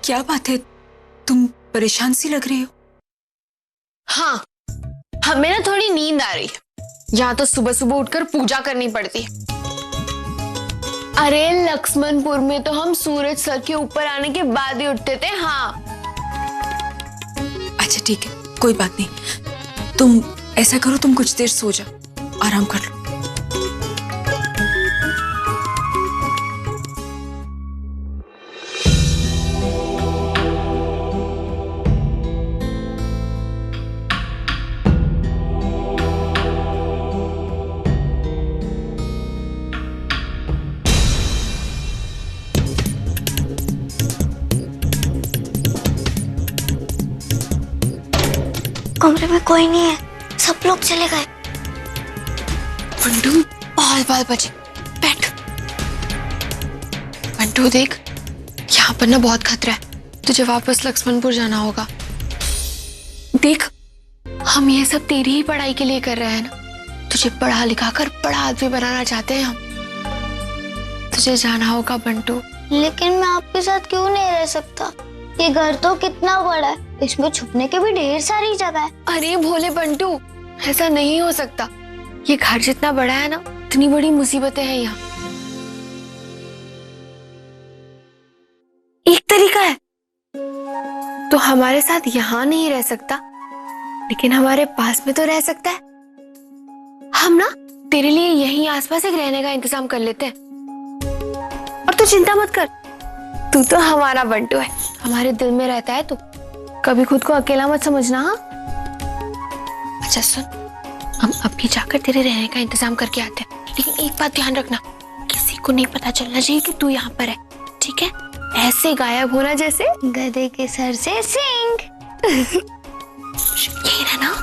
क्या बात है, तुम परेशान सी लग रही हो। हाँ, हमें ना थोड़ी नींद आ रही है। यहाँ तो सुबह सुबह उठकर पूजा करनी पड़ती है। अरे लक्ष्मणपुर में तो हम सूरज सर के ऊपर आने के बाद ही उठते थे। हाँ अच्छा ठीक है, कोई बात नहीं। तुम ऐसा करो, तुम कुछ देर सो जाओ, आराम कर लो। कमरे में कोई नहीं है, सब लोग चले गए। बंटू, बाल बचे, बैठ। बंटू देख, यहाँ पर ना बहुत खतरा है, तुझे वापस लक्ष्मणपुर जाना होगा। देख, हम ये सब तेरी ही पढ़ाई के लिए कर रहे हैं ना। तुझे पढ़ा लिखा कर बड़ा आदमी बनाना चाहते हैं हम। तुझे जाना होगा बंटू। लेकिन मैं आपके साथ क्यों नहीं रह सकता? ये घर तो कितना बड़ा है, इसमें छुपने के भी ढेर सारी जगह है। अरे भोले बंटू, ऐसा नहीं हो सकता। ये घर जितना बड़ा है ना, इतनी बड़ी मुसीबतें हैं यहाँ। एक तरीका है, तो हमारे साथ यहाँ नहीं रह सकता, लेकिन हमारे पास में तो रह सकता है। हम ना तेरे लिए यहीं आसपास एक रहने का इंतजाम कर लेते हैं। और तू चिंता मत कर, तू तो हमारा बंटू है, हमारे दिल में रहता है तू। कभी खुद को अकेला मत समझना। हाँ, अच्छा सुन, हम अभी जाकर तेरे रहने का इंतजाम करके आते हैं, लेकिन एक बात ध्यान रखना, किसी को नहीं पता चलना चाहिए कि तू यहाँ पर है, ठीक है? ऐसे गायब होना जैसे गधे के सर से सींग। यही रहना।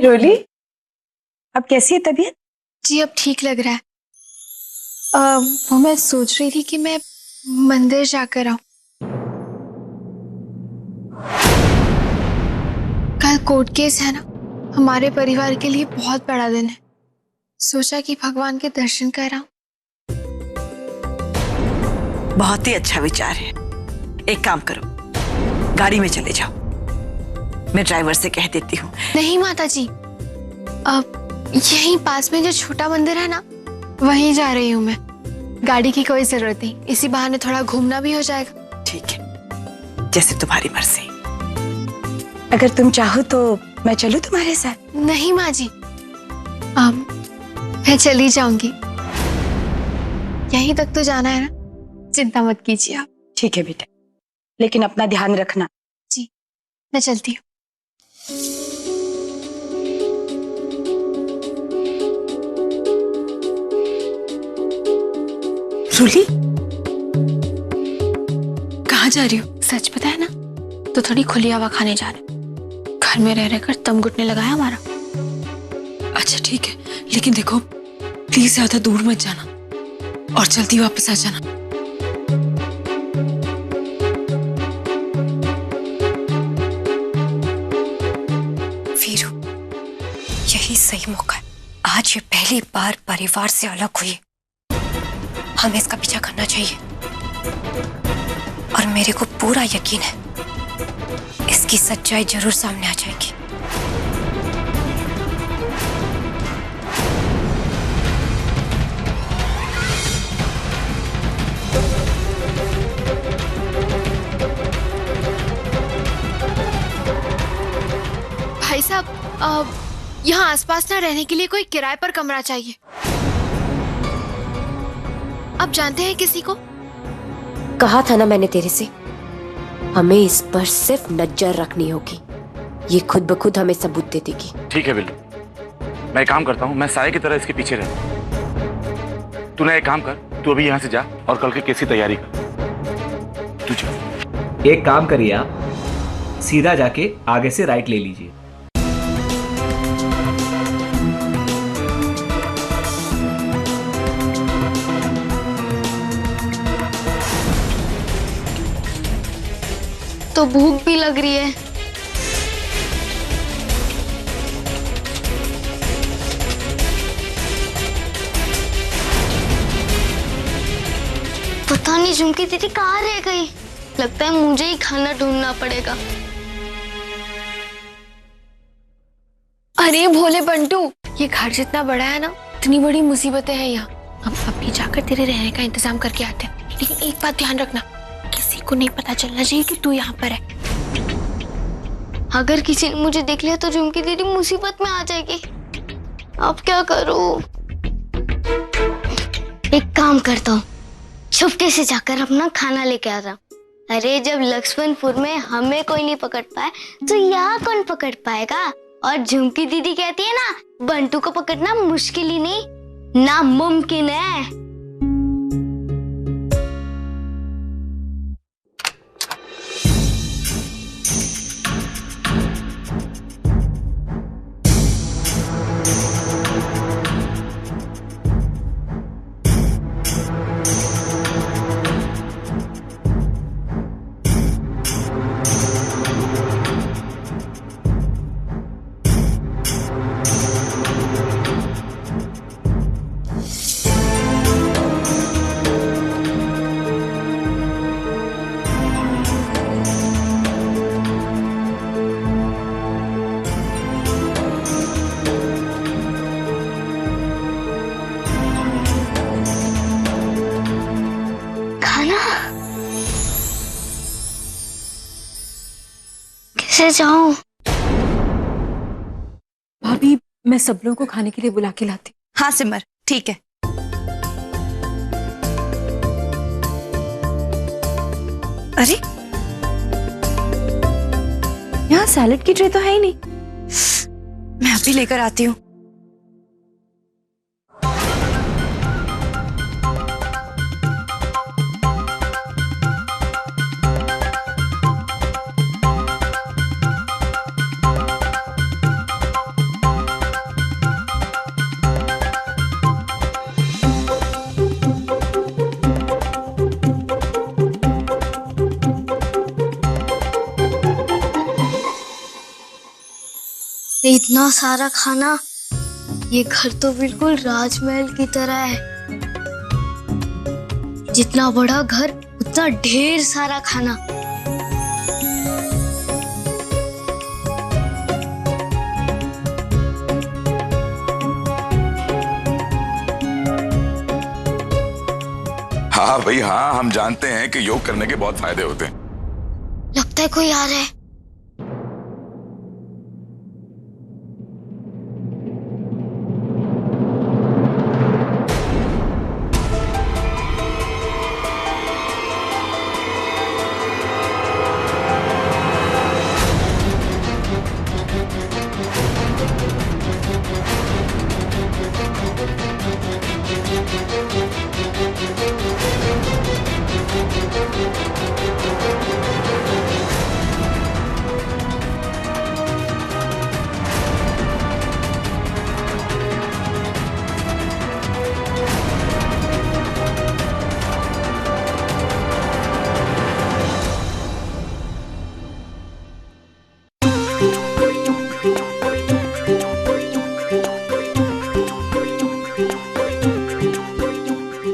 रोली, अब कैसी है तबीयत? जी अब ठीक लग रहा है। वो मैं सोच रही थी कि मैं मंदिर जाकर आऊं। कल कोर्ट केस है ना, हमारे परिवार के लिए बहुत बड़ा दिन है। सोचा कि भगवान के दर्शन कर आऊं। बहुत ही अच्छा विचार है। एक काम करो, गाड़ी में चले जाओ, मैं ड्राइवर से कह देती हूँ। नहीं माता जी, अब यहीं पास में जो छोटा मंदिर है ना, वहीं जा रही हूँ मैं। गाड़ी की कोई जरूरत नहीं, इसी बहाने थोड़ा घूमना भी हो जाएगा। ठीक है, जैसे तुम्हारी मर्जी। अगर तुम चाहो तो मैं चलूं तुम्हारे साथ? नहीं माँ जी, मैं चली जाऊंगी। यहीं तक तो जाना है ना, चिंता मत कीजिए आप। ठीक है बेटा, लेकिन अपना ध्यान रखना। जी, मैं चलती हूँ। रोली, कहाँ जा रही हो? सच पता है ना, तो थोड़ी खुली हवा खाने जा रहे। घर में रह रहकर दम घुटने लगा है हमारा। अच्छा ठीक है, लेकिन देखो प्लीज ज्यादा दूर मत जाना और जल्दी वापस आ जाना। वीरू, यही सही मौका है। आज ये पहली बार परिवार से अलग हुई, हमें इसका पीछा करना चाहिए। और मेरे को पूरा यकीन है इसकी सच्चाई जरूर सामने आ जाएगी। भाई साहब, यहाँ आसपास ना रहने के लिए कोई किराए पर कमरा चाहिए। आप जानते हैं किसी को? कहा था ना मैंने तेरे से, हमें इस पर सिर्फ नजर रखनी होगी। ये खुद ब खुद हमें सबूत दे देगी। ठीक है बिल्लू, मैं एक काम करता हूँ, मैं साये की तरह इसके पीछे रहता। तूने एक काम कर, तू अभी यहाँ से जा और कल के केस की तैयारी कर। तू जा। एक काम करिए, आप सीधा जाके आगे से राइट ले लीजिए। तो भूख भी लग रही है। पता नहीं झुमकी दीदी कहाँ रह गई। लगता है मुझे ही खाना ढूंढना पड़ेगा। अरे भोले बंटू, ये घर जितना बड़ा है ना, इतनी बड़ी मुसीबतें हैं यहाँ। हम अभी जाकर तेरे रहने का इंतजाम करके आते हैं, लेकिन एक बात ध्यान रखना, किसी को नहीं पता चलना चाहिए कि तू यहाँ पर है। अगर किसी ने मुझे देख लिया तो झुमकी दीदी मुसीबत में आ जाएगी। अब क्या करूं? एक काम करता हूँ, छुपके से जाकर अपना खाना लेके आता हूँ। अरे जब लक्ष्मणपुर में हमें कोई नहीं पकड़ पाए तो यहाँ कौन पकड़ पाएगा? और झुमकी दीदी कहती है ना, बंटू को पकड़ना मुश्किल ही नहीं, नामुमकिन है। कैसे जाऊं? भाभी, मैं सब लोगों को खाने के लिए बुला के लाती हूँ। हाँ सिमर, ठीक है। अरे यहाँ सैलेड की ट्रे तो है ही नहीं। मैं अभी लेकर आती हूँ। इतना सारा खाना, ये घर तो बिल्कुल राजमहल की तरह है। जितना बड़ा घर उतना ढेर सारा खाना। हाँ भाई हाँ, हम जानते हैं कि योग करने के बहुत फायदे होते हैं। लगता है कोई आ रहा है।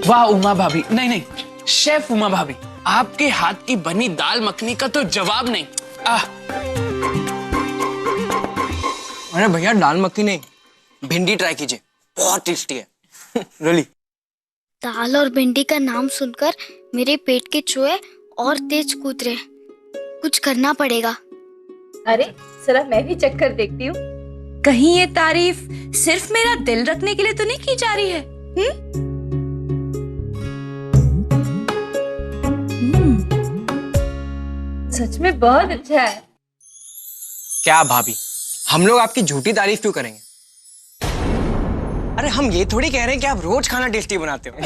वाह उमा भाभी, नहीं नहीं शेफ उमा भाभी, आपके हाथ की बनी दाल मखनी का तो जवाब नहीं। अरे भैया दाल मखनी नहीं, भिंडी ट्राई कीजिए, बहुत टेस्टी है। रियली। दाल और भिंडी का नाम सुनकर मेरे पेट के चूहे और तेज कूद रहे। कुछ करना पड़ेगा। अरे जरा मैं भी चेक कर देखती हूँ, कहीं ये तारीफ सिर्फ मेरा दिल रखने के लिए तो नहीं की जा रही है। सच में बहुत अच्छा है। क्या भाभी, हम लोग आपकी झूठी तारीफ क्यों करेंगे? अरे हम ये थोड़ी कह रहे हैं कि आप रोज खाना टेस्टी बनाते हो।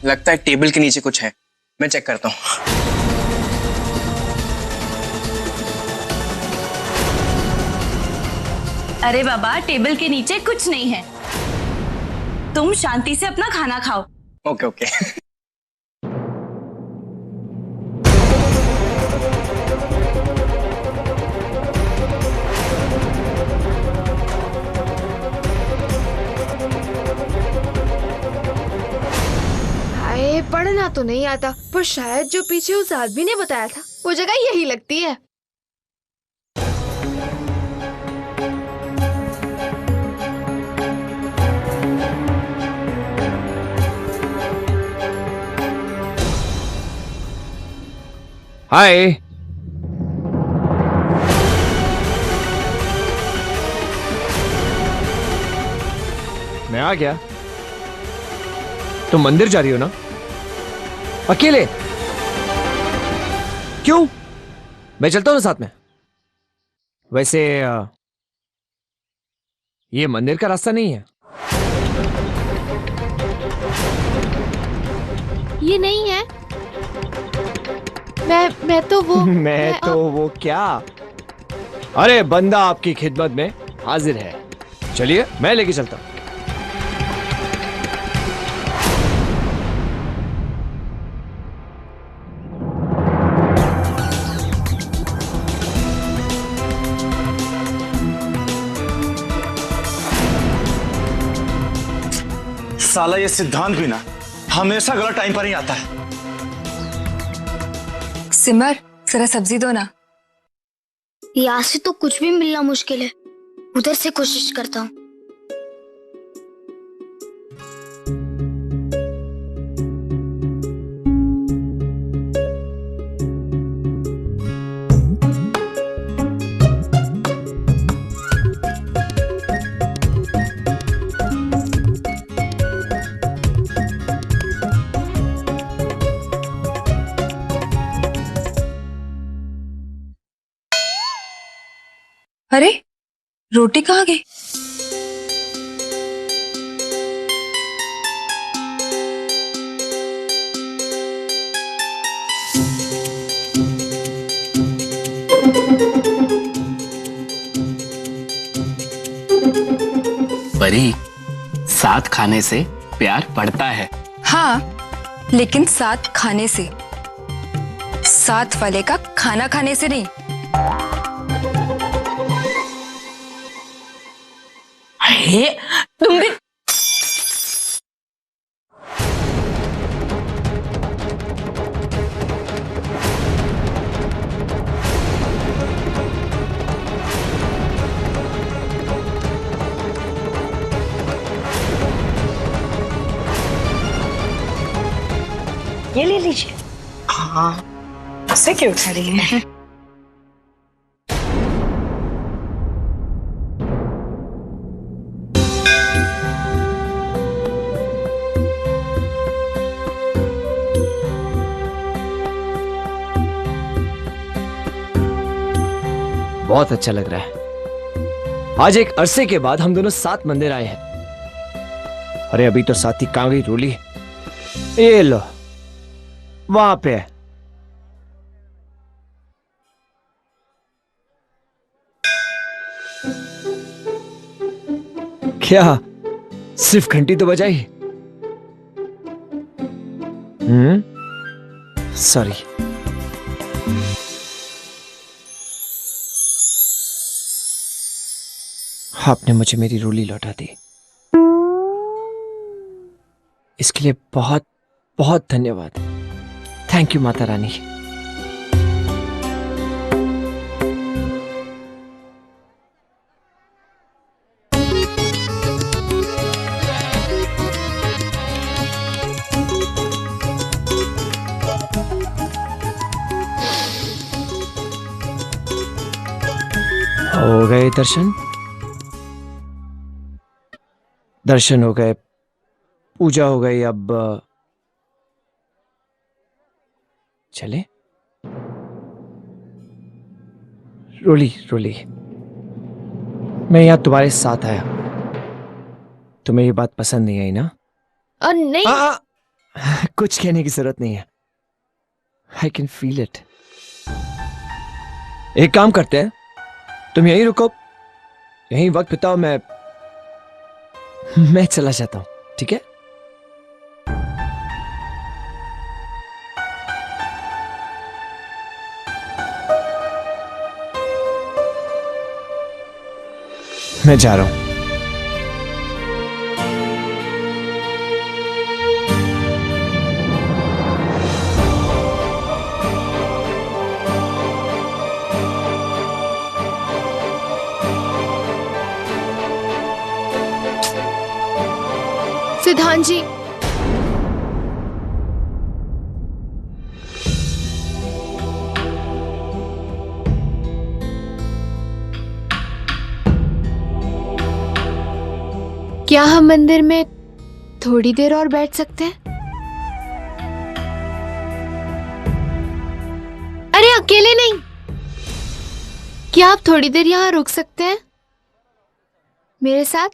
लगता है टेबल के नीचे कुछ है, मैं चेक करता हूँ। अरे बाबा, टेबल के नीचे कुछ नहीं है। तुम शांति से अपना खाना खाओ। Okay okay. हाय, पढ़ना तो नहीं आता, पर शायद जो पीछे उस आदमी ने बताया था वो जगह यही लगती है। हाय, मैं आ गया। तुम मंदिर जा रही हो ना? अकेले? क्यों? मैं चलता हूं ना साथ में। वैसे ये मंदिर का रास्ता नहीं है। ये नहीं है। मैं तो वो मैं तो वो क्या? अरे बंदा आपकी खिदमत में हाजिर है। चलिए मैं लेके चलता हूं। साला ये सिद्धांत भी ना हमेशा गलत टाइम पर ही आता है। सिमर, जरा सब्जी दो ना। यहाँ से तो कुछ भी मिलना मुश्किल है, उधर से कोशिश करता हूँ। अरे, रोटी कहाँ गई? परी, साथ खाने से प्यार बढ़ता है। हाँ, लेकिन साथ खाने से, साथ वाले का खाना खाने से नहीं। अरे तुम भी। ये ले लीजिए। हाँ, उसे क्यों उठा रही है? बहुत अच्छा लग रहा है। आज एक अरसे के बाद हम दोनों साथ मंदिर आए हैं। अरे अभी तो साथी कहां गई रोली? ये लो, वहां पे है। क्या सिर्फ घंटी तो बजाई? सॉरी। आपने मुझे मेरी रोली लौटा दी, इसके लिए बहुत बहुत धन्यवाद। Thank you Mata Rani. हो गए दर्शन? दर्शन हो गए, पूजा हो गई, अब चले? रोली रोली, मैं यहां तुम्हारे साथ आया। तुम्हें ये बात पसंद नहीं आई ना? नहीं। कुछ कहने की जरूरत नहीं है, आई कैन फील इट। एक काम करते हैं, तुम यहीं रुको, यहीं वक्त बिताओ, मैं चला जाता हूं, ठीक है? मैं जा रहा हूं। सिद्धांत जी, क्या हम मंदिर में थोड़ी देर और बैठ सकते हैं? अरे अकेले नहीं, क्या आप थोड़ी देर यहाँ रुक सकते हैं मेरे साथ?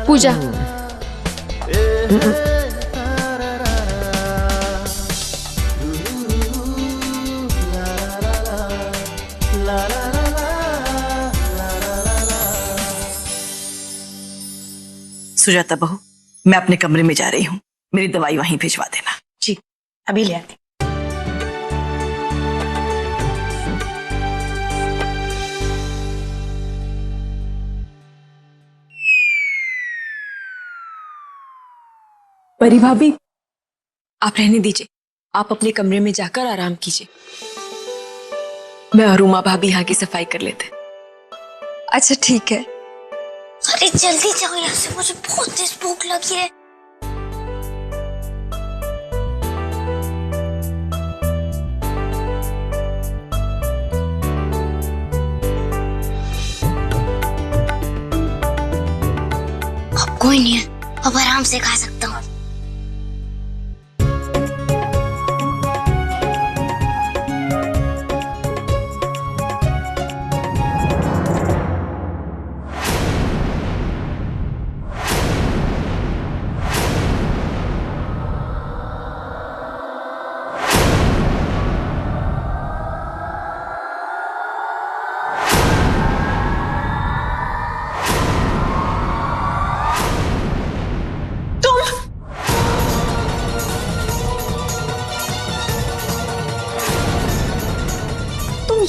पूजा, सुजाता बहू, मैं अपने कमरे में जा रही हूँ, मेरी दवाई वहीं भिजवा देना। जी अभी ले आती। परी भाभी, आप रहने दीजिए, आप अपने कमरे में जाकर आराम कीजिए, मैं और उमा भाभी यहाँ की सफाई कर लेते। अच्छा ठीक है। अरे जल्दी जाओ यहाँ से, मुझे बहुत तेज भूख लगी है। अब कोई नहीं है, अब आराम से खा सकता हूँ।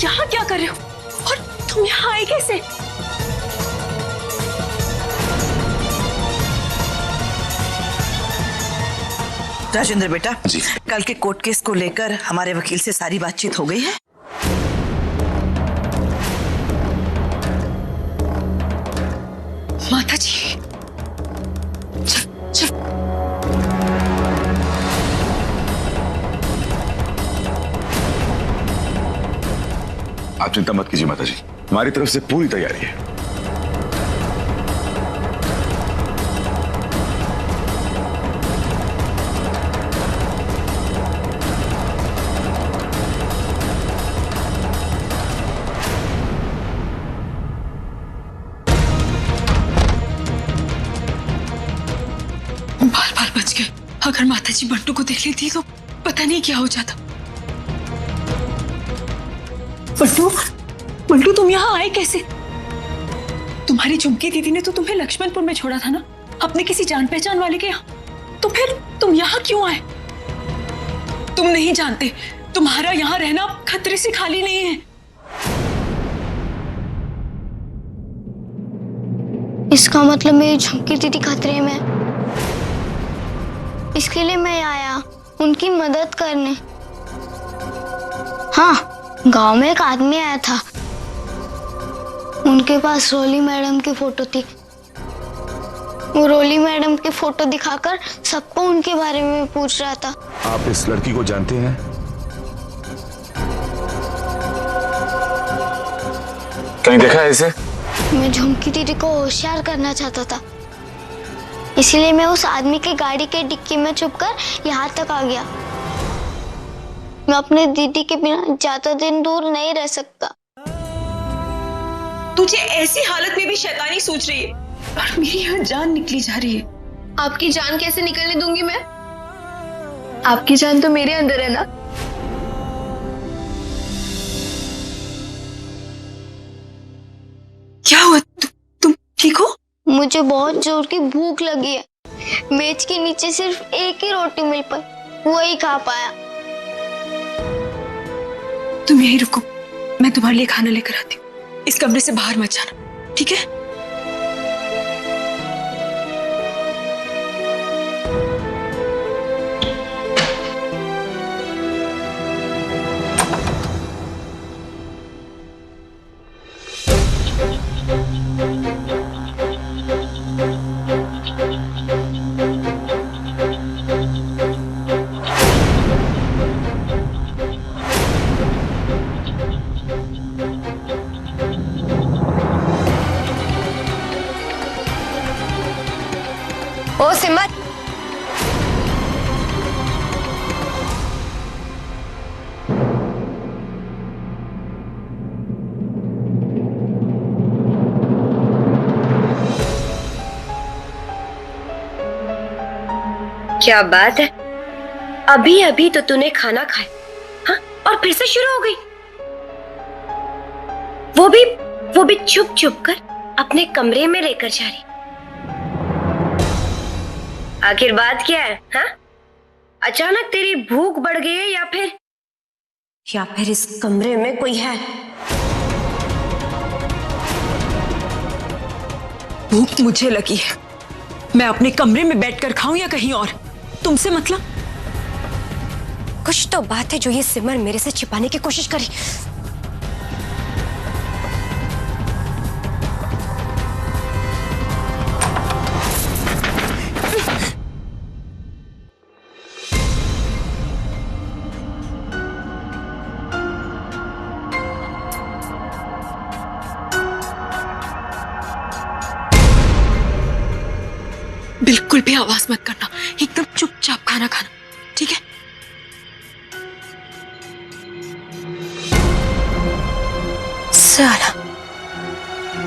यहाँ क्या कर रहे हो और तुम यहाँ आए कैसे? राजेंद्र बेटा जी, कल के कोर्ट केस को लेकर हमारे वकील से सारी बातचीत हो गई है? माता जी, आप चिंता मत कीजिए माता जी, हमारी तरफ से पूरी तैयारी है। बाल बाल बच गए, अगर माता जी बंटू को देख लेती तो पता नहीं क्या हो जाता। बंटू, बंटू तुम यहाँ आए कैसे? तुम्हारी झुमकी दीदी ने तो तुम्हें लक्ष्मणपुर में छोड़ा था ना, अपने किसी जान पहचान वाले के यहाँ, तो फिर तुम यहाँ क्यों आए? तुम नहीं जानते तुम्हारा यहाँ रहना खतरे से खाली नहीं है। इसका मतलब मेरी झुमकी दीदी खतरे में, इसके लिए मैं आया उनकी मदद करने। हाँ, गांव में एक आदमी आया था, उनके पास रोली मैडम की फोटो थी। वो रोली मैडम की फोटो दिखाकर सबको उनके बारे में पूछ रहा था। आप इस लड़की को जानते हैं? कहीं देखा है इसे? मैं झुमकी दीदी को होशियार करना चाहता था, इसलिए मैं उस आदमी की गाड़ी के डिक्की में छुपकर यहाँ तक आ गया। मैं अपने दीदी के बिना ज्यादा दिन दूर नहीं रह सकता। तुझे ऐसी हालत में भी शैतानी सोच रही है और मेरी यहाँ जान निकली जा रही है। आपकी जान कैसे निकलने दूंगी मैं? आपकी जान तो मेरे अंदर है ना। क्या हुआ? तुम ठीक हो? मुझे बहुत जोर की भूख लगी है। मेज के नीचे सिर्फ एक ही रोटी मिल पाई, वही खा पाया। तुम यहीं रुको, मैं तुम्हारे लिए खाना लेकर आती हूँ। इस कमरे से बाहर मत जाना, ठीक है? ओ सिमर, क्या बात है, अभी अभी तो तूने खाना खाया, हाँ? और फिर से शुरू हो गई। वो भी छुप छुप कर अपने कमरे में लेकर जा रही। आखिर बात क्या है, हाँ? अचानक तेरी भूख बढ़ गई है या फिर इस कमरे में कोई है? भूख मुझे लगी है। मैं अपने कमरे में बैठकर खाऊं या कहीं और, तुमसे मतलब? कुछ तो बात है जो ये सिमर मेरे से छिपाने की कोशिश करी। बिल्कुल भी आवाज मत करना, एकदम चुपचाप खाना खाना, ठीक है? साला,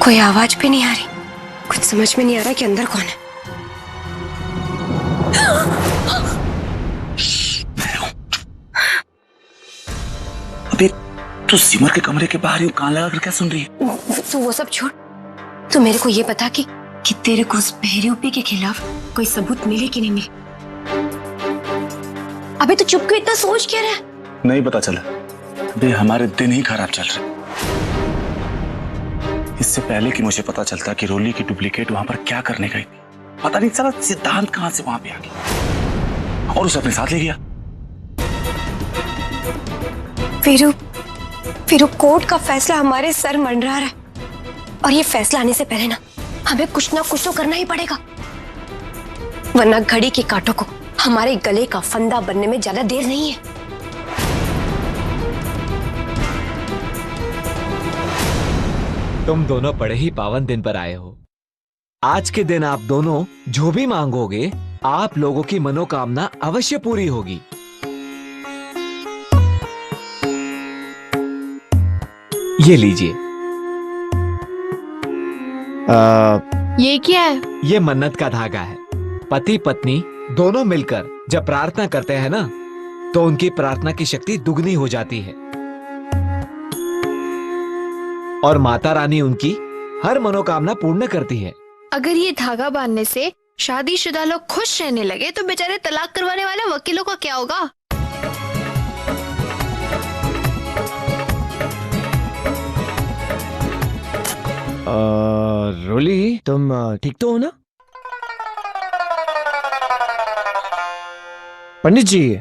कोई आवाज भी नहीं आ रही। कुछ समझ में नहीं आ रहा कि अंदर कौन है। अबे तू सिमर के कमरे के बाहर यूं कान लगा कर क्या सुन रही है? तू वो सब छोड़, तू मेरे को ये बता कि तेरे को उस बहरियोपी के खिलाफ कोई सबूत मिले कि नहीं मिले। अबे तू चुप क्यों इतना सोच क्या रहा है? नहीं पता चला। अबे हमारे दिन ही खराब चल रहे। इससे पहले कि मुझे पता चलता कि रोली की डुप्लीकेट वहां पर क्या करने गई थी, पता नहीं चला सिद्धांत कहां से वहां पे आ गया और उसे अपने साथ ले गया। फिर कोर्ट का फैसला हमारे सर मंडरा रहा है और ये फैसला आने से पहले ना हमें कुछ ना कुछ तो करना ही पड़ेगा, वरना घड़ी के कांटों को हमारे गले का फंदा बनने में ज्यादा देर नहीं है। तुम दोनों बड़े ही पावन दिन पर आए हो। आज के दिन आप दोनों जो भी मांगोगे, आप लोगों की मनोकामना अवश्य पूरी होगी। ये लीजिए। ये क्या है? ये मन्नत का धागा है। पति पत्नी दोनों मिलकर जब प्रार्थना करते हैं ना, तो उनकी प्रार्थना की शक्ति दुगनी हो जाती है और माता रानी उनकी हर मनोकामना पूर्ण करती है। अगर ये धागा बांधने से शादीशुदा लोग खुश रहने लगे तो बेचारे तलाक करवाने वाले वकीलों का क्या होगा? रोली, तुम ठीक तो हो ना? पंडित जी,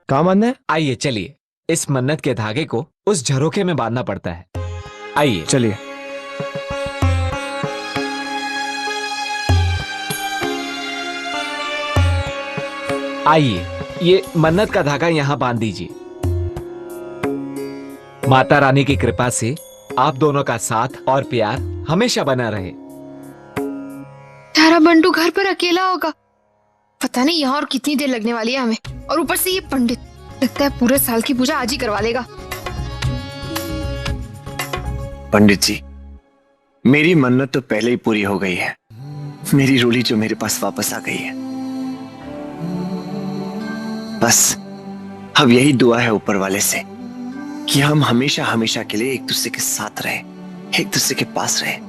काम आना है? आइए चलिए, इस मन्नत के धागे को उस झरोखे में बांधना पड़ता है। आइए चलिए। आइए, ये मन्नत का धागा यहां बांध दीजिए। माता रानी की कृपा से आप दोनों का साथ और प्यार हमेशा बना रहे। तारा बंटू घर पर अकेला होगा, पता नहीं यहाँ और कितनी देर लगने वाली है हमें। और ऊपर से ये पंडित, लगता है पूरे साल की पूजा आज ही करवा लेगा। पंडित जी, मेरी मन्नत तो पहले ही पूरी हो गई है। मेरी रूली जो मेरे पास वापस आ गई है। बस अब यही दुआ है ऊपर वाले से कि हम हमेशा हमेशा के लिए एक दूसरे के साथ रहें, एक दूसरे के पास रहें।